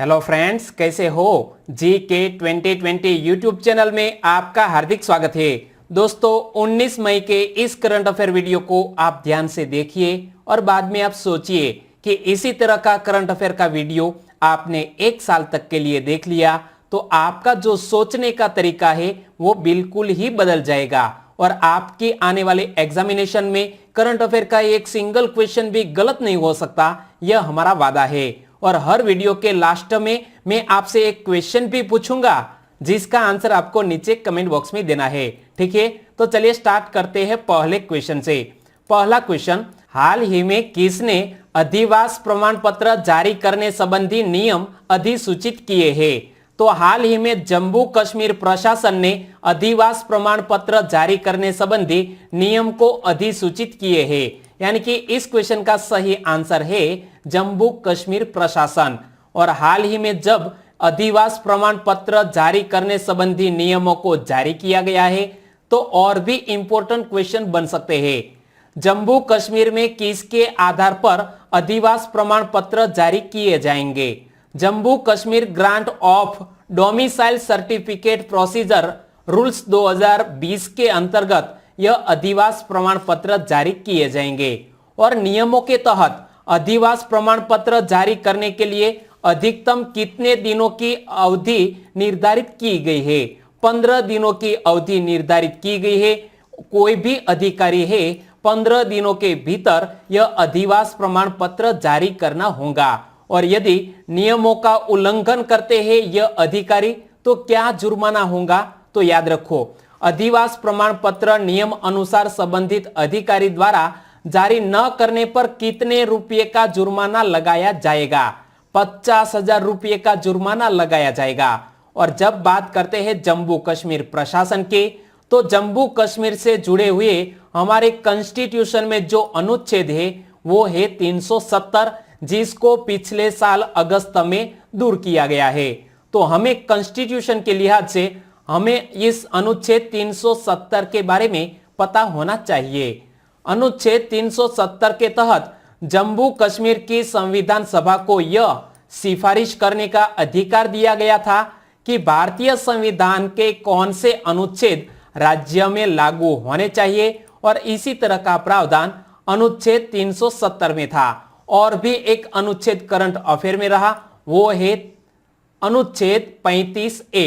Hello friends, कैसे हो। जी के 2020 यूट्यूब चैनल में आपका हार्दिक स्वागत है। दोस्तों, 19 मई के इस करंट अफेयर वीडियो को आप ध्यान से देखिए और बाद में आप सोचिए कि इसी तरह का करंट अफेयर का वीडियो आपने एक साल तक के लिए देख लिया तो आपका जो सोचने का तरीका है वो बिल्कुल ही बदल जाएगा और आपकी आने वाले एग्जामिनेशन में करंट अफेयर का एक सिंगल क्वेश्चन भी गलत नहीं हो सकता, यह हमारा वादा है। और हर वीडियो के लास्ट में मैं आपसे एक क्वेश्चन भी पूछूंगा जिसका आंसर आपको नीचे कमेंट बॉक्स में देना है। ठीक है, तो चलिए स्टार्ट करते हैं पहले क्वेश्चन से। पहला क्वेश्चन, हाल ही में किसने अधिवास प्रमाण पत्र जारी करने संबंधी नियम अधिसूचित किए हैं? तो हाल ही में जम्मू कश्मीर प्रशासन ने अधिवास प्रमाण पत्र जारी करने संबंधी नियम को अधिसूचित किए हैं, यानी कि इस क्वेश्चन का सही आंसर है जम्मू कश्मीर प्रशासन। और हाल ही में जब अधिवास प्रमाण पत्र जारी करने संबंधी नियमों को जारी किया गया है तो और भी इंपॉर्टेंट क्वेश्चन बन सकते हैं। जम्मू कश्मीर में किसके आधार पर अधिवास प्रमाण पत्र जारी किए जाएंगे? Jammu Kashmir grant of domicile certificate procedure rules 2020 के अंतर्गत यह अधिवास प्रमाण पत्र जारी किए जाएंगे। और नियमों के तहत अधिवास प्रमाण पत्र जारी करने के लिए अधिकतम कितने दिनों की अवधि निर्धारित की गई है? 15 दिनों की अवधि निर्धारित की गई है। कोई भी अधिकारी है 15 दिनों के भीतर यह अधिवास प्रमाण पत्र जारी करना होगा। और यदि नियमों का उल्लंघन करते हैं यह अधिकारी तो क्या जुर्माना होगा? तो याद रखो, अधिवास प्रमाण पत्र नियम अनुसार संबंधित अधिकारी द्वारा जारी न करने पर कितने रुपये का जुर्माना लगाया जाएगा? 50,000 रुपये का जुर्माना लगाया जाएगा। और जब बात करते हैं जम्मू कश्मीर प्रशासन की, तो जम्मू कश्मीर से जुड़े हुए हमारे कॉन्स्टिट्यूशन में जो अनुच्छेद है वो है 370, जिसको पिछले साल अगस्त में दूर किया गया है। तो हमें कॉन्स्टिट्यूशन के लिहाज से हमें इस अनुच्छेद 370 के बारे में पता होना चाहिए। अनुच्छेद 370 के तहत जम्मू कश्मीर की संविधान सभा को यह सिफारिश करने का अधिकार दिया गया था कि भारतीय संविधान के कौन से अनुच्छेद राज्य में लागू होने चाहिए, और इसी तरह का प्रावधान अनुच्छेद 370 में था। और भी एक अनुच्छेद करंट अफेयर में रहा, वो है अनुच्छेद 35A।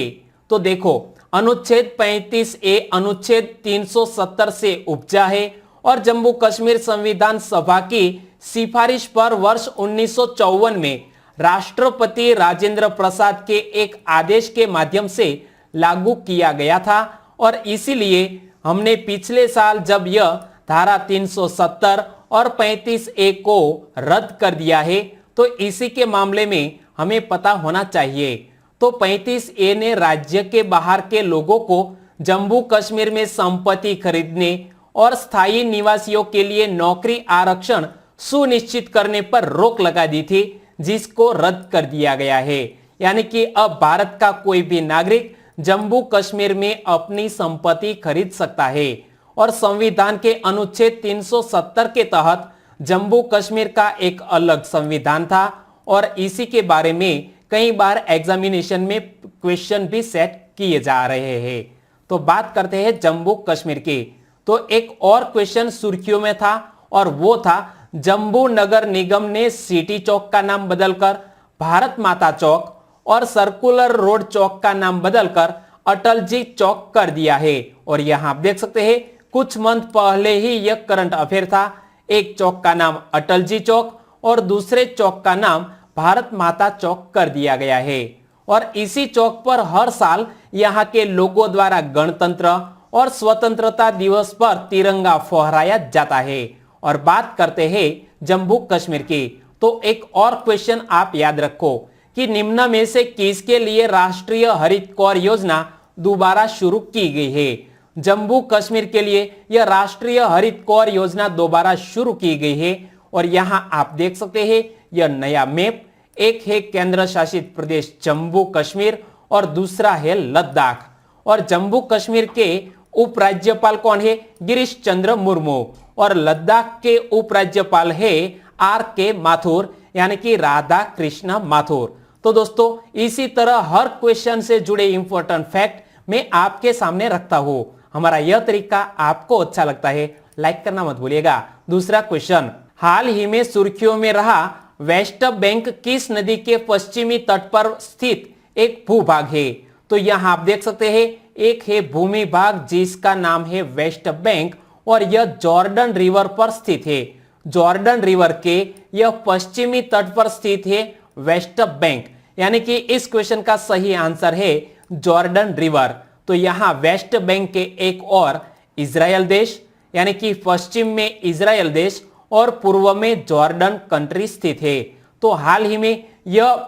तो देखो, अनुच्छेद 35A अनुच्छेद 370 से उपजा है और जम्मू कश्मीर संविधान सभा की सिफारिश पर वर्ष 1954 में राष्ट्रपति राजेंद्र प्रसाद के एक आदेश के माध्यम से लागू किया गया था। और इसीलिए हमने पिछले साल जब यह धारा 370 और 35A को रद्द कर दिया है तो इसी के मामले में हमें पता होना चाहिए। तो 35A ने राज्य के बाहर के लोगों को जम्मू कश्मीर में संपत्ति खरीदने और स्थायी निवासियों के लिए नौकरी आरक्षण सुनिश्चित करने पर रोक लगा दी थी, जिसको रद्द कर दिया गया है। यानी कि अब भारत का कोई भी नागरिक जम्मू कश्मीर में अपनी संपत्ति खरीद सकता है। और संविधान के अनुच्छेद 370 के तहत जम्मू कश्मीर का एक अलग संविधान था और इसी के बारे में कई बार एग्जामिनेशन में क्वेश्चन भी सेट किए जा रहे हैं। तो बात करते हैं जम्मू कश्मीर की। तो एक और क्वेश्चन सुर्खियों में था और वो था, जम्मू नगर निगम ने सिटी चौक का नाम बदलकर भारत माता चौक और सर्कुलर रोड चौक का नाम बदलकर अटल जी चौक कर दिया है। और यहां आप देख सकते हैं कुछ मंथ पहले ही यह करंट अफेयर था। एक चौक का नाम अटल जी चौक और दूसरे चौक का नाम भारत माता चौक कर दिया गया है। और इसी चौक पर हर साल यहाँ के लोगों द्वारा गणतंत्र और स्वतंत्रता दिवस पर तिरंगा फहराया जाता है। और बात करते हैं जम्मू कश्मीर की, तो एक और क्वेश्चन आप याद रखो कि निम्न में से किसके लिए राष्ट्रीय हरित कौर योजना दोबारा शुरू की गई है? जम्मू कश्मीर के लिए यह राष्ट्रीय हरित कौर योजना दोबारा शुरू की गई है। और यहां आप देख सकते हैं यह नया मैप, एक है केंद्र शासित प्रदेश जम्मू कश्मीर और दूसरा है लद्दाख। और जम्मू कश्मीर के उपराज्यपाल कौन है? गिरीश चंद्र मुर्मू। और लद्दाख के उपराज्यपाल है RK माथुर, यानी कि राधा कृष्ण माथुर। तो दोस्तों इसी तरह हर क्वेश्चन से जुड़े इंपॉर्टेंट फैक्ट मैं आपके सामने रखता हूं। हमारा यह तरीका आपको अच्छा लगता है, लाइक करना मत भूलिएगा। दूसरा क्वेश्चन, हाल ही में सुर्खियों में रहा वेस्ट बैंक किस नदी के पश्चिमी तट पर स्थित एक भूभाग है? तो यहां आप देख सकते हैं, एक है भूमि भाग जिसका नाम है वेस्ट बैंक और यह जॉर्डन रिवर पर स्थित है। जॉर्डन रिवर के यह पश्चिमी तट पर स्थित है वेस्ट बैंक, यानी कि इस क्वेश्चन का सही आंसर है जॉर्डन रिवर। तो यहां वेस्ट बैंक के एक और इजराइल देश, यानी कि पश्चिम में इजराइल देश और पूर्व में जॉर्डन कंट्री स्थित है। तो हाल ही में यह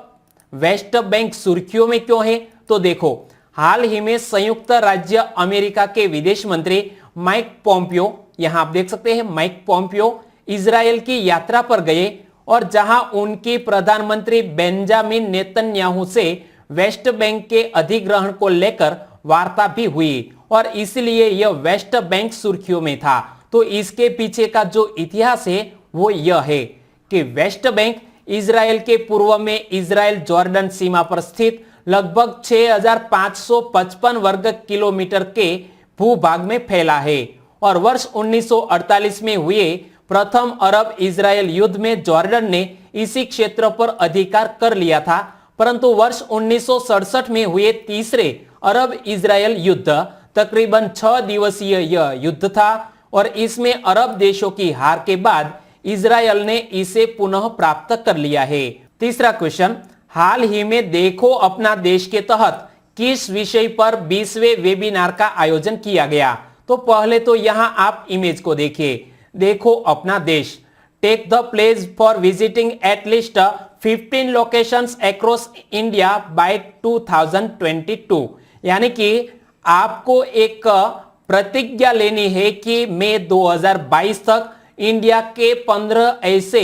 वेस्ट बैंक सुर्खियों में क्यों है? तो देखो, हाल ही में संयुक्त राज्य अमेरिका के विदेश मंत्री माइक पोम्पियो, यहां आप देख सकते हैं माइक पोम्पियो इजराइल की यात्रा पर गए और जहां उनकी प्रधानमंत्री बेंजामिन नेतन्याहू से वेस्ट बैंक के अधिग्रहण को लेकर वार्ता भी हुई और इसलिए यह वेस्ट बैंक सुर्खियों में था। तो इसके पीछे का जो इतिहास है वो यह है कि वेस्ट बैंक इजराइल के पूर्व में इजराइल जॉर्डन सीमा पर स्थित लगभग 6555 वर्ग किलोमीटर के भूभाग में फैला है और वर्ष 1948 में हुए प्रथम अरब इजराइल युद्ध में जॉर्डन ने इसी क्षेत्र पर अधिकार कर लिया था, परंतु वर्ष 1967 में हुए तीसरे अरब इजराइल युद्ध तकरीबन 6 दिवसीय यह युद्ध था और इसमें अरब देशों की हार के बाद इजराइल ने इसे पुनः प्राप्त कर लिया है। तीसरा क्वेश्चन, हाल ही में देखो अपना देश के तहत किस विषय पर 20वें वेबिनार का आयोजन किया गया? तो पहले तो यहां आप इमेज को देखिए, देखो अपना देश, take the place for visiting at least 15 locations across India by 2022, यानी कि आपको एक प्रतिज्ञा लेनी है कि मैं 2022 तक इंडिया के 15 ऐसे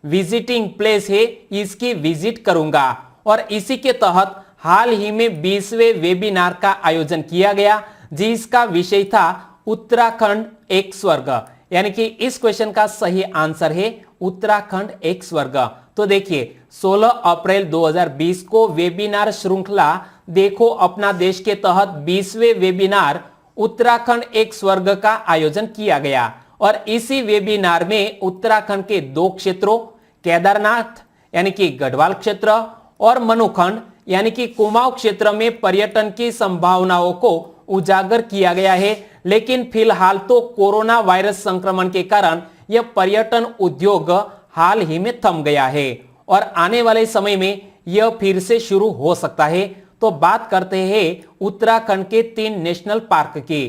विजिटिंग प्लेस है इसकी विजिट करूंगा और इसी के तहत हाल ही में 20वें वेबिनार का आयोजन किया गया जिसका विषय था उत्तराखंड एक स्वर्ग, यानी कि इस क्वेश्चन का सही आंसर है उत्तराखंड एक स्वर्ग। तो देखिए 16 अप्रैल 2020 को वेबिनार श्रृंखला देखो अपना देश के तहत 20वें वेबिनार उत्तराखंड एक स्वर्ग का आयोजन किया गया और इसी वेबिनार में उत्तराखंड के 2 क्षेत्रों केदारनाथ यानी कि गढ़वाल क्षेत्र और मनुखंड यानी कि कुमाऊं क्षेत्र में पर्यटन की संभावनाओं को उजागर किया गया है, लेकिन फिलहाल तो कोरोना वायरस संक्रमण के कारण यह पर्यटन उद्योग हाल ही में थम गया है और आने वाले समय में यह फिर से शुरू हो सकता है। तो बात करते हैं उत्तराखंड के 3 नेशनल पार्क की।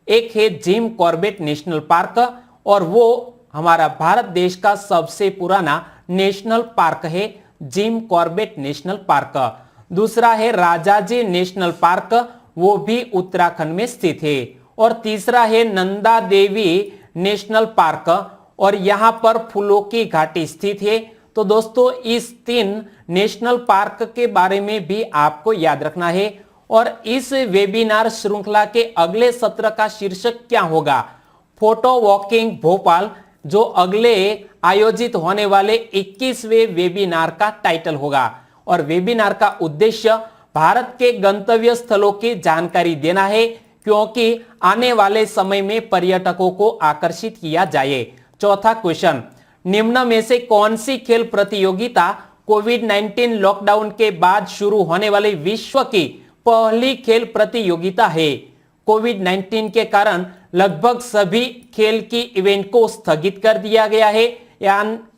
एक है जिम कॉर्बेट नेशनल पार्क और वो हमारा भारत देश का सबसे पुराना नेशनल पार्क है, जिम कॉर्बेट नेशनल पार्क। दूसरा है राजाजी नेशनल पार्क, वो भी उत्तराखंड में स्थित है और तीसरा है नंदा देवी नेशनल पार्क और यहां पर फूलों की घाटी स्थित है। तो दोस्तों इस 3 नेशनल पार्क के बारे में भी आपको याद रखना है और इस वेबिनार श्रृंखला के अगले सत्र का शीर्षक क्या होगा? फोटो वॉकिंग भोपाल, जो अगले आयोजित होने वाले 21वें वेबिनार का टाइटल होगा और वेबिनार का उद्देश्य भारत के गंतव्य स्थलों की जानकारी देना है क्योंकि आने वाले समय में पर्यटकों को आकर्षित किया जाए। चौथा क्वेश्चन, निम्न में से कौन सी खेल प्रतियोगिता कोविड-19 लॉकडाउन के बाद शुरू होने वाली विश्व की पहली खेल प्रतियोगिता है? कोविड-19 के कारण लगभग सभी खेल की इवेंट को स्थगित कर दिया गया है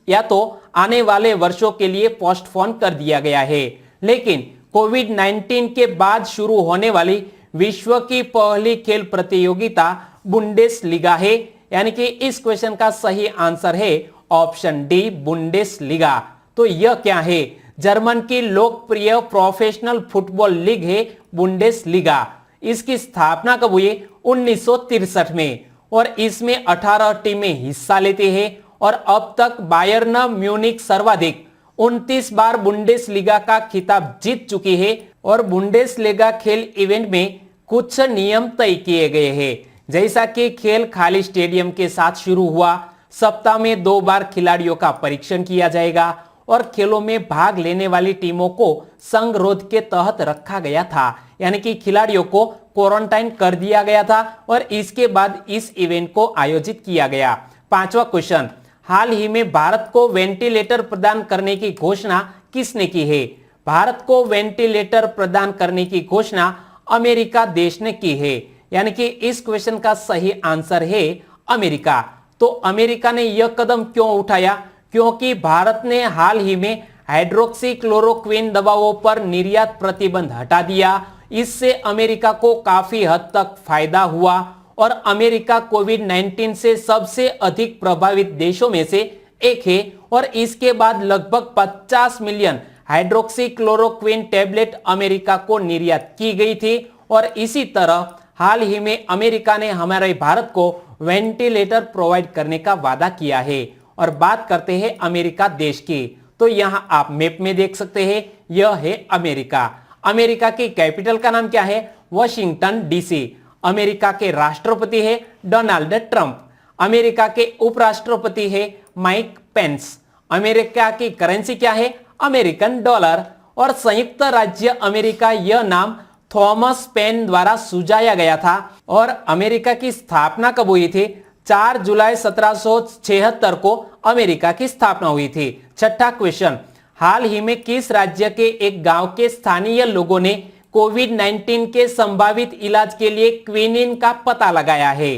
या तो आने वाले वर्षों के लिए पोस्टपोन कर दिया गया है, लेकिन कोविड-19 के बाद शुरू होने वाली विश्व की पहली खेल प्रतियोगिता बुंडेसलीगा है, यानी कि इस क्वेश्चन का सही आंसर है ऑप्शन डी बुंडेसलीगा। तो यह क्या है? जर्मन की लोकप्रिय प्रोफेशनल फुटबॉल लीग है बुंडेसलीगा। इसकी स्थापना कब हुई? 1963 में और इसमें 18 टीमें हिस्सा लेती हैं और अब तक बायर्न म्यूनिख सर्वाधिक 29 बार बुंडेसलीगा का खिताब जीत चुकी है और बुंडेसलीगा खेल इवेंट में कुछ नियम तय किए गए हैं, जैसा कि खेल खाली स्टेडियम के साथ शुरू हुआ, सप्ताह में 2 बार खिलाड़ियों का परीक्षण किया जाएगा और खेलों में भाग लेने वाली टीमों को संगरोध के तहत रखा गया था, यानी कि खिलाड़ियों को क्वारंटाइन कर दिया गया था और इसके बाद इस इवेंट को आयोजित किया गया। पांचवा क्वेश्चन, हाल ही में भारत को वेंटिलेटर प्रदान करने की घोषणा किसने की है? भारत को वेंटिलेटर प्रदान करने की घोषणा अमेरिका देश ने की है, यानी कि इस क्वेश्चन का सही आंसर है अमेरिका। तो अमेरिका ने यह कदम क्यों उठाया? क्योंकि भारत ने हाल ही में हाइड्रोक्सीक्लोरोक्विन दवाओं पर निर्यात प्रतिबंध हटा दिया। इससे अमेरिका को काफी हद तक फायदा हुआ और अमेरिका कोविड-19 से सबसे अधिक प्रभावित देशों में से एक है और इसके बाद लगभग 50 मिलियन हाइड्रोक्सीक्लोरोक्विन टैबलेट अमेरिका को निर्यात की गई थी। और इसी तरह हाल ही में अमेरिका ने हमारे भारत को वेंटिलेटर प्रोवाइड करने का वादा किया है। और बात करते हैं अमेरिका देश की, तो यहां आप मैप में देख सकते हैं, यह है अमेरिका। अमेरिका की कैपिटल का नाम क्या है? Washington DC. अमेरिका के राष्ट्रपति है डोनाल्ड ट्रंप। अमेरिका के उपराष्ट्रपति है माइक पेंस। अमेरिका की करेंसी क्या है? American dollar. और संयुक्त राज्य अमेरिका यह नाम थॉमस पेन द्वारा सुझाया गया था। और अमेरिका की स्थापना कब हुई थी? 4 जुलाई 1776 को अमेरिका की स्थापना हुई थी। छठा क्वेश्चन, हाल ही में किस राज्य के एक गांव के स्थानीय लोगों ने कोविड-19 के संभावित इलाज के लिए क्विनिन का पता लगाया है?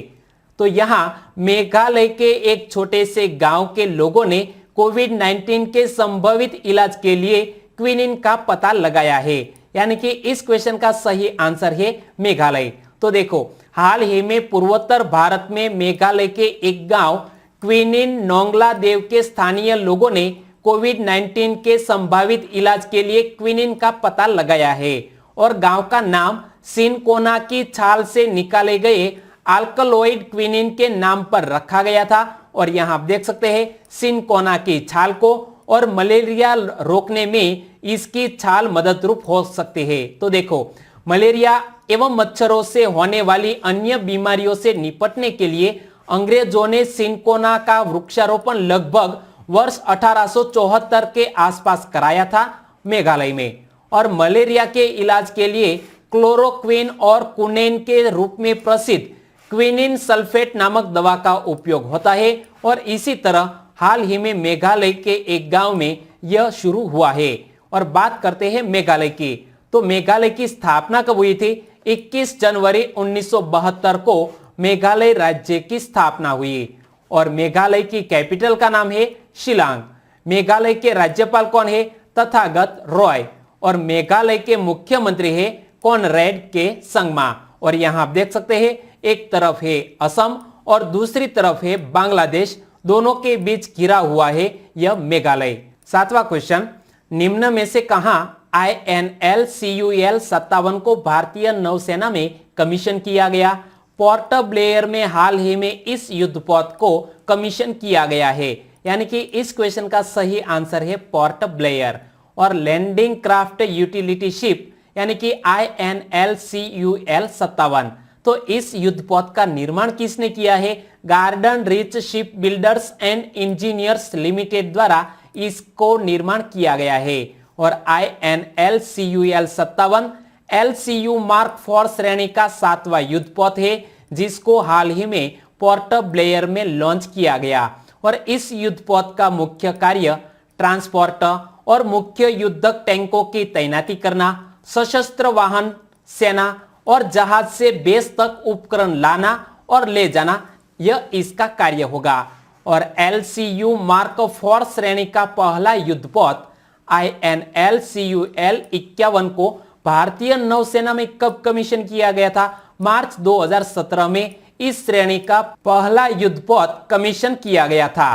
तो यहां मेघालय के एक छोटे से गांव के लोगों ने कोविड-19 के संभावित इलाज के लिए क्विनिन का पता लगाया है, यानी कि इस क्वेश्चन का सही आंसर है मेघालय। तो देखो, हाल ही में पूर्वोत्तर भारत में मेघालय के एक गांव क्विनिन नोंगला देव के स्थानीय लोगों ने कोविड-19 के संभावित इलाज के लिए क्विनिन का पता लगाया है और गांव का नाम सिनकोना की छाल से निकाले गए अल्कलॉइड क्विनिन के नाम पर रखा गया था। और यहां आप देख सकते हैं सिनकोना की छाल को, और मलेरिया रोकने में इसकी छाल मददरूप हो सकती है। तो देखो, मलेरिया एवं मच्छरों से होने वाली अन्य बीमारियों से निपटने के लिए अंग्रेजों ने सिनकोना का वृक्षारोपण लगभग वर्ष 1874 के आसपास कराया था मेघालय में। और मलेरिया के इलाज के लिए क्लोरोक्विन और कुनेन के रूप में प्रसिद्ध क्विनिन सल्फेट नामक दवा का उपयोग होता है। और इसी तरह हाल ही में मेघालय के एक गांव में यह शुरू हुआ है। और बात करते हैं मेघालय की, तो मेघालय की स्थापना कब हुई थी? 21 जनवरी 1972 को मेघालय राज्य की स्थापना हुई। और मेघालय की कैपिटल का नाम है शिलांग। मेघालय के राज्यपाल कौन है? तथागत रॉय। और मेघालय के मुख्यमंत्री है कॉनरेड के संगमा। और यहां आप देख सकते हैं, एक तरफ है असम और दूसरी तरफ है बांग्लादेश, दोनों के बीच घिरा हुआ है यह मेघालय। सातवां क्वेश्चन, निम्न में से कहां INL CUL 57 को भारतीय नौसेना में कमीशन किया गया? पोर्ट ब्लेयर में हाल ही में इस युद्धपोत को कमीशन किया गया है, यानी कि इस क्वेश्चन का सही आंसर है पोर्ट ब्लेयर। और लैंडिंग क्राफ्ट यूटिलिटी शिप यानी कि INL CUL 57, तो इस युद्धपोत का निर्माण किसने किया है? Garden rich ship builders and engineers limited द्वारा इसको निर्माण किया गया है। और INL CUL 57 LCU मार्क 4 श्रेणी का 7वां युद्धपोत है, जिसको हाल ही में पोर्ट ब्लेयर में लॉन्च किया गया। और इस युद्धपोत का मुख्य कार्य ट्रांसपोर्ट और मुख्य युद्धक टैंकों की तैनाती करना, सशस्त्र वाहन सेना और जहाज से बेस तक उपकरण लाना और ले जाना, यह इसका कार्य होगा। और LCU मार्क 4 श्रेणी का पहला युद्धपोत INL CUL 51 को भारतीय नौसेना में कब कमीशन किया गया था? मार्च 2017 में इस श्रेणी का पहला युद्धपोत कमीशन किया गया था।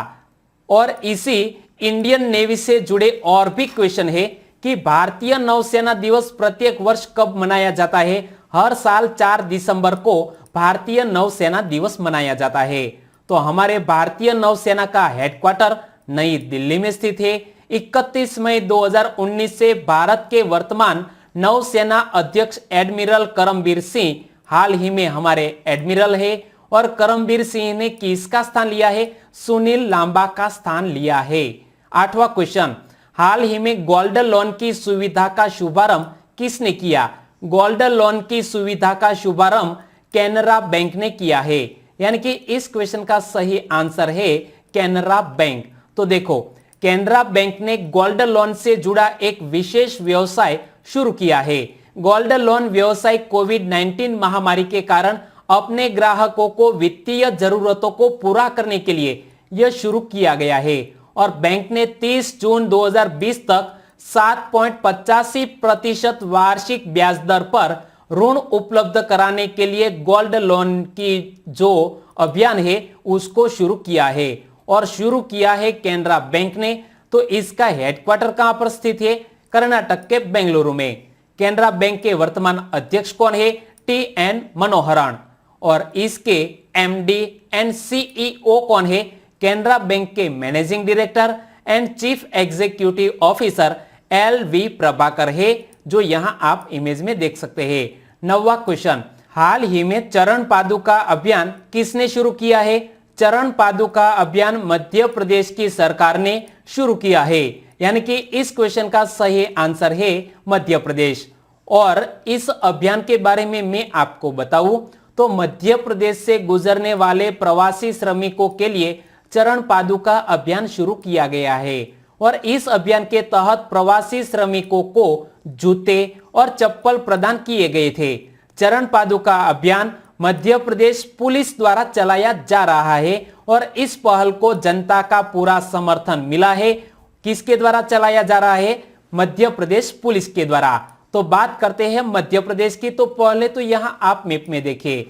और इसी इंडियन नेवी से जुड़े और भी क्वेश्चन है कि भारतीय नौसेना दिवस प्रत्येक वर्ष कब मनाया जाता है? हर साल 4 दिसंबर को भारतीय नौसेना दिवस मनाया जाता है। तो हमारे भारतीय नौसेना का हेडक्वार्टर नई दिल्ली में स्थित है। 31 मई 2019 से भारत के वर्तमान नौसेना अध्यक्ष एडमिरल करमबीर सिंह हाल ही में हमारे एडमिरल है। और करमबीर सिंह ने किसका स्थान लिया है? सुनील लांबा का स्थान लिया है। 8वां क्वेश्चन, हाल ही में गोल्ड लोन की सुविधा का शुभारंभ किसने किया? गोल्ड लोन की सुविधा का शुभारंभ कैनरा बैंक ने किया है, यानी कि इस क्वेश्चन का सही आंसर है कैनरा बैंक। तो देखो, कैनरा बैंक ने गोल्ड लोन से जुड़ा एक विशेष व्यवसाय शुरू किया है। गोल्ड लोन व्यवसाय कोविड-19 महामारी के कारण अपने ग्राहकों को वित्तीय जरूरतों को पूरा करने के लिए यह शुरू किया गया है और बैंक ने 30 जून 2020 तक 7.85% वार्षिक ब्याज दर पर ऋण उपलब्ध कराने के लिए गोल्ड लोन की जो अभियान है उसको शुरू किया है और शुरू किया है कैनरा बैंक ने। तो इसका हेडक्वार्टर कहां पर स्थित है? कर्नाटक के बेंगलुरु में। कैनरा बैंक के वर्तमान अध्यक्ष कौन है? टी.एन. मनोहरन। और इसके एमडी एंड सीईओ कौन है? कैनरा बैंक के managing director and chief executive officer L V. Prabhakar है, जो यहां आप इमेज में देख सकते हैं। 9वां क्वेश्चन, हाल ही में चरण पादुका अभियान किसने शुरू किया है? चरण पादुका अभियान मध्य प्रदेश की सरकार ने शुरू किया है, यानी कि इस क्वेश्चन का सही आंसर है मध्य प्रदेश। और इस अभियान के बारे में मैं आपको बताऊं तो मध्य प्रदेश से गुजरने वाले प्रवासी श्रमिकों के लिए चरण पादुका अभियान शुरू किया गया है और इस अभियान के तहत प्रवासी श्रमिकों को जूते और चप्पल प्रदान किए गए थे। चरण पादुका अभियान मध्य प्रदेश पुलिस द्वारा चलाया जा रहा है और इस पहल को जनता का पूरा समर्थन मिला है। किसके द्वारा चलाया जा रहा है? मध्य प्रदेश पुलिस के द्वारा। तो बात करते हैं मध्य प्रदेश की। तो पहले तो यहां आप मैप में देखिए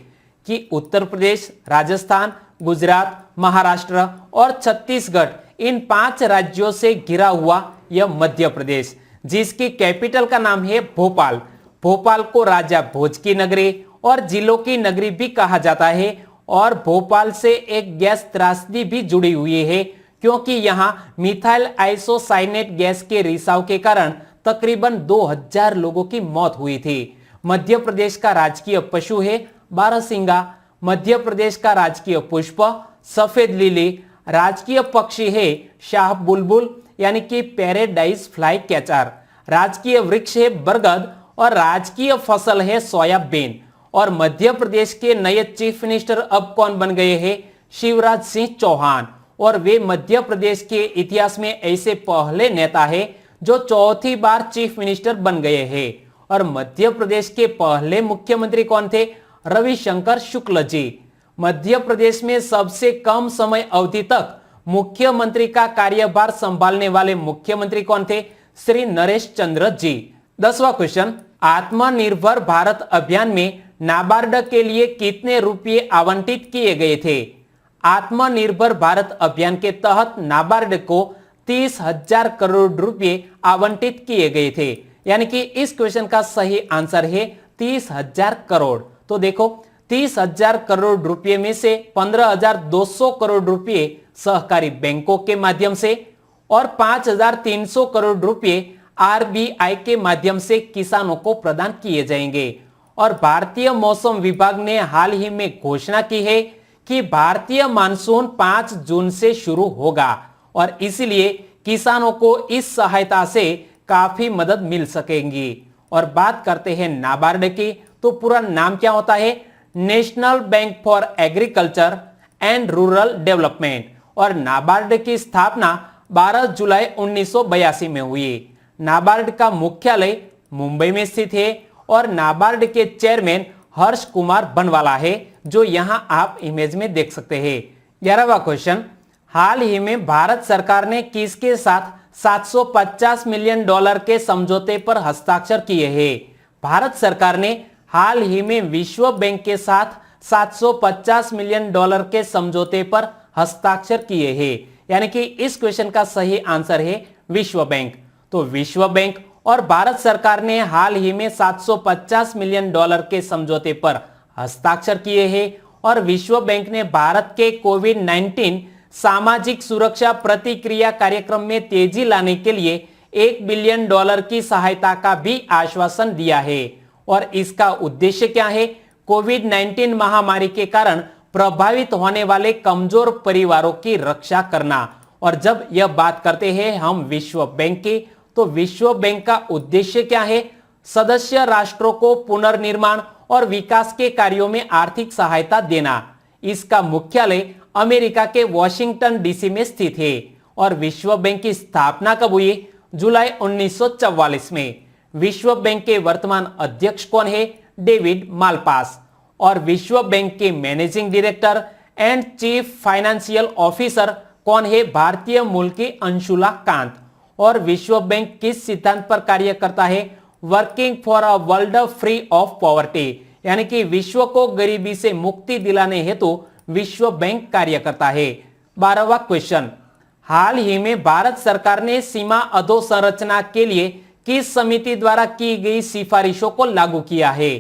कि उत्तर प्रदेश, राजस्थान, गुजरात, महाराष्ट्र और छत्तीसगढ़, इन 5 राज्यों से घिरा हुआ यह मध्य प्रदेश, जिसकी कैपिटल का नाम है भोपाल। भोपाल को राजा भोज की नगरी और जिलों की नगरी भी कहा जाता है और भोपाल से एक गैस त्रासदी भी जुड़ी हुई है, क्योंकि यहां मिथाइल आइसोसाइनेट गैस के रिसाव के कारण तकरीबन 2000 लोगों की मौत हुई थी। मध्य प्रदेश का राजकीय पशु है बारहसिंगा। मध्य प्रदेश का राजकीय पुष्प सफेद लिली। राजकीय पक्षी है शाह बुलबुल, यानी कि पैराडाइज फ्लाई कैचर। राजकीय वृक्ष है बरगद और राजकीय फसल है सोयाबीन। और मध्य प्रदेश के नए चीफ मिनिस्टर अब कौन बन गए हैं? शिवराज सिंह चौहान। और वे मध्य प्रदेश के इतिहास में ऐसे पहले नेता हैं जो 4थी बार चीफ मिनिस्टर बन गए हैं। और मध्य प्रदेश के पहले मुख्यमंत्री कौन थे? रविशंकर शुक्ल जी। मध्य प्रदेश में सबसे कम समय अवधि तक मुख्यमंत्री का कार्यभार संभालने वाले मुख्यमंत्री कौन थे? श्री नरेश चंद्र जी। 10वां क्वेश्चन, आत्मनिर्भर भारत अभियान में नाबार्ड के लिए कितने रुपये आवंटित किए गए थे? आत्मनिर्भर भारत अभियान के तहत नाबार्ड को 30,000 करोड़ रुपए आवंटित किए गए थे, यानी कि इस क्वेश्चन का सही आंसर है 30,000 करोड़। तो देखो, 30,000 करोड़ रुपए में से 15,200 करोड़ रुपए सहकारी बैंकों के माध्यम से और 5,300 करोड़ रुपए आरबीआई के माध्यम से किसानों को प्रदान किए जाएंगे। और भारतीय मौसम विभाग ने हाल ही में घोषणा की है कि भारतीय मानसून 5 जून से शुरू होगा और इसलिए किसानों को इस सहायता से काफी मदद मिल सकेगी। और बात करते हैं नाबार्ड की, तो पूरा नाम क्या होता है? National bank for agriculture and rural development. और नाबार्ड की स्थापना 12 जुलाई 1982 में हुई। नाबार्ड का मुख्यालय मुंबई में स्थित है और नाबार्ड के चेयरमैन हर्ष कुमार बनवाला है, जो यहां आप इमेज में देख सकते हैं। 11वां क्वेश्चन, हाल ही में भारत सरकार ने किसके साथ $750 मिलियन के समझौते पर हस्ताक्षर किए हैं? भारत सरकार ने हाल ही में विश्व बैंक के साथ $750 मिलियन के समझौते पर हस्ताक्षर किए हैं, यानी कि इस क्वेश्चन का सही आंसर है विश्व बैंक। तो विश्व बैंक और भारत सरकार ने हाल ही में $750 मिलियन के समझौते पर हस्ताक्षर किए हैं और विश्व बैंक ने भारत के कोविड-19 सामाजिक सुरक्षा प्रतिक्रिया कार्यक्रम में तेजी लाने के लिए $1 बिलियन की सहायता का भी आश्वासन दिया है। और इसका उद्देश्य क्या है? कोविड-19 महामारी के कारण प्रभावित होने वाले कमजोर परिवारों की रक्षा करना और जब यह बात करते हैं हम विश्व बैंक की, तो विश्व बैंक का उद्देश्य क्या है? सदस्य राष्ट्रों को पुनर्निर्माण और विकास के कार्यों में आर्थिक सहायता देना। इसका मुख्यालय अमेरिका के वॉशिंगटन डीसी में स्थित है। और विश्व बैंक की स्थापना कब हुई? जुलाई 1944 में। विश्व बैंक के वर्तमान अध्यक्ष कौन है? David Malpass. और विश्व बैंक के managing director and chief financial officer कौन है? भारतीय मूल की अंशुला कांत। और विश्व बैंक किस सिद्धांत पर कार्य करता है? Working for a world free of poverty, यानी कि विश्व को गरीबी से मुक्ति दिलाने हेतु विश्व बैंक कार्य करता है। 12वां क्वेश्चन, हाल ही में भारत सरकार ने सीमा अधोसंरचना के लिए किस समिति द्वारा की गई सिफारिशों को लागू किया है?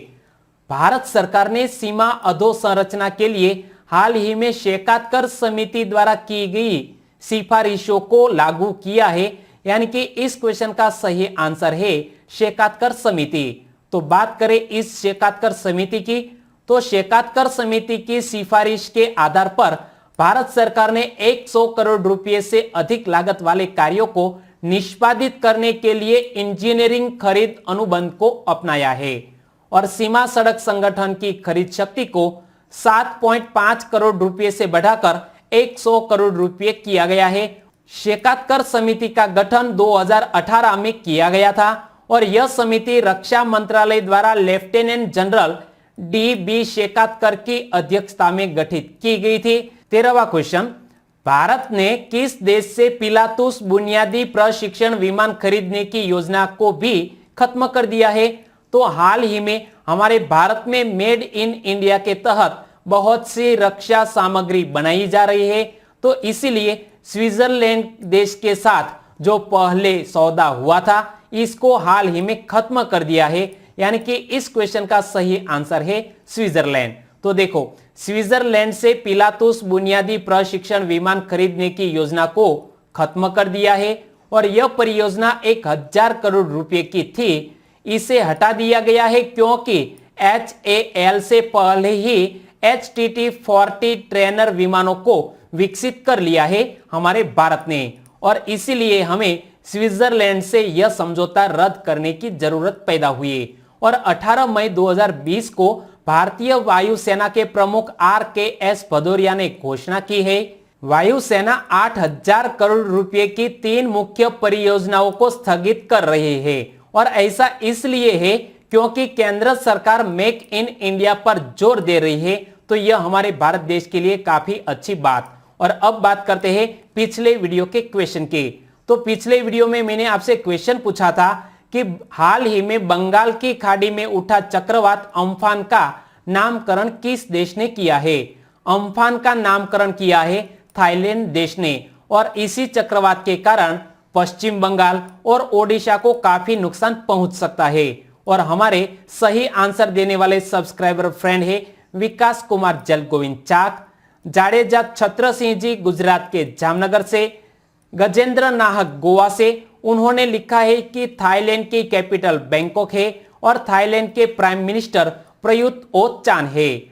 भारत सरकार ने सीमा अधोसंरचना के लिए हाल ही में शेकातकर समिति द्वारा की गई सिफारिशों को लागू किया है, यानी कि इस क्वेश्चन का सही आंसर है शेकातकर समिति। तो बात करें इस शेकातकर समिति की, तो शेकातकर समिति की सिफारिश के आधार पर भारत सरकार ने 100 करोड़ रुपए से अधिक लागत वाले कार्यों को निष्पादित करने के लिए इंजीनियरिंग खरीद अनुबंध को अपनाया है। और सीमा सड़क संगठन की खरीद शक्ति को 7.5 करोड़ रुपए से बढ़ाकर 100 करोड़ रुपए किया गया है। शेकातकर समिति का गठन 2018 में किया गया था और यह समिति रक्षा मंत्रालय द्वारा लेफ्टिनेंट जनरल डी शेकातकर की अध्यक्षता में गठित की गई थी। 13वां क्वेश्चन, भारत ने किस देश से पिलातूस बुनियादी प्रशिक्षण विमान खरीदने की योजना को भी खत्म कर दिया है? तो हाल ही में हमारे भारत में मेड इन इंडिया के तहत बहुत सी रक्षा सामग्री बनाई जा रही है, तो इसीलिए स्विट्जरलैंड देश के साथ जो पहले सौदा हुआ था इसको हाल ही में खत्म कर दिया है, यानी कि इस क्वेश्चन का सही आंसर है स्विट्जरलैंड। तो देखो, स्विट्जरलैंड से पिलातूस बुनियादी प्रशिक्षण विमान खरीदने की योजना को खत्म कर दिया है और यह परियोजना 1000 करोड़ रुपए की थी। इसे हटा दिया गया है क्योंकि HAL से पहले ही HTT-40 ट्रेनर विमानों को विकसित कर लिया है हमारे भारत ने, और इसीलिए हमें स्विट्जरलैंड से यह समझौता रद्द करने की जरूरत पैदा हुई। और 18 मई 2020 को भारतीय वायुसेना के प्रमुख RKS भदौरिया ने घोषणा की है, वायुसेना 8000 करोड़ रुपए की 3 मुख्य परियोजनाओं को स्थगित कर रही है। और ऐसा इसलिए है क्योंकि केंद्र सरकार मेक इन इंडिया पर जोर दे रही है, तो यह हमारे भारत देश के लिए काफी अच्छी बात। और अब बात करते हैं पिछले वीडियो के क्वेश्चन की। तो पिछले वीडियो में मैंने आपसे क्वेश्चन पूछा था कि हाल ही में बंगाल की खाड़ी में उठा चक्रवात अम्फान का नामकरण किस देश ने किया है? अम्फान का नामकरण किया है थाईलैंड देश ने। और इसी चक्रवात के कारण पश्चिम बंगाल और ओडिशा को काफी नुकसान पहुंच सकता है। और हमारे सही आंसर देने वाले सब्सक्राइबर फ्रेंड है विकास कुमार जल गोविंद चाक, जाडेजा छत्र सिंह जी गुजरात के जामनगर से, गजेंद्र नाहक गोवा से। उन्होंने लिखा है कि थाईलैंड की कैपिटल बैंकॉक है और थाईलैंड के प्राइम मिनिस्टर प्रयुत ओ-चान है।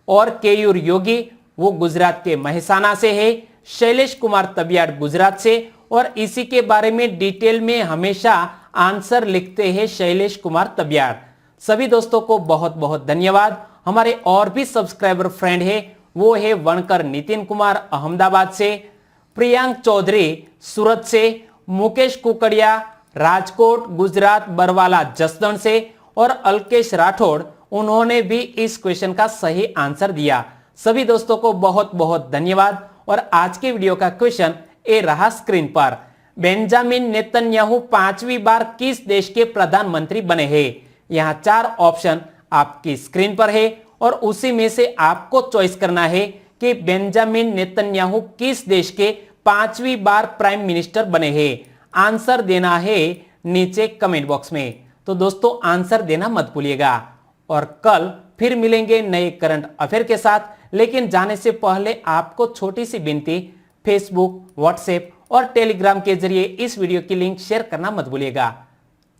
और केयूर योगी वो गुजरात के मेहसाना से है। शैलेश कुमार तबियाड़ गुजरात से, और इसी के बारे में डिटेल में हमेशा आंसर लिखते हैं शैलेश कुमार तबियाड़। सभी दोस्तों को बहुत बहुत धन्यवाद। हमारे और भी सब्सक्राइबर फ्रेंड है, वो है वनकर नितिन कुमार अहमदाबाद से, प्रियांक चौधरी सूरत से, मुकेश कुकड़िया राजकोट गुजरात बरवाला जसदण से, और अलकेश राठौड़ उन्होंने भी इस क्वेश्चन का सही आंसर दिया। सभी दोस्तों को बहुत बहुत धन्यवाद। और आज के वीडियो का क्वेश्चन ए रहा स्क्रीन पर, बेंजामिन नेतन्याहू 5वीं बार किस देश के प्रधानमंत्री बने हैं? यहाँ 4 ऑप्शन आपकी स्क्रीन पर है और उसी में से आपको चॉइस करना है कि बेंजामिन नेतन्याहू किस देश के 5वीं बार प्राइम मिनिस्टर बने हैं। आंसर देना है नीचे कमेंट बॉक्स में। तो दोस्तों आंसर देना मत भूलिएगा। और कल फिर मिलेंगे नए करंट अफेयर के साथ, लेकिन जाने से पहले आपको छोटी सी विनती, फेसबुक, व्हाट्सएप और टेलीग्राम के जरिए इस वीडियो की लिंक शेयर करना मत भूलिएगा।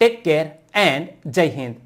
टेक केयर एंड जय हिंद।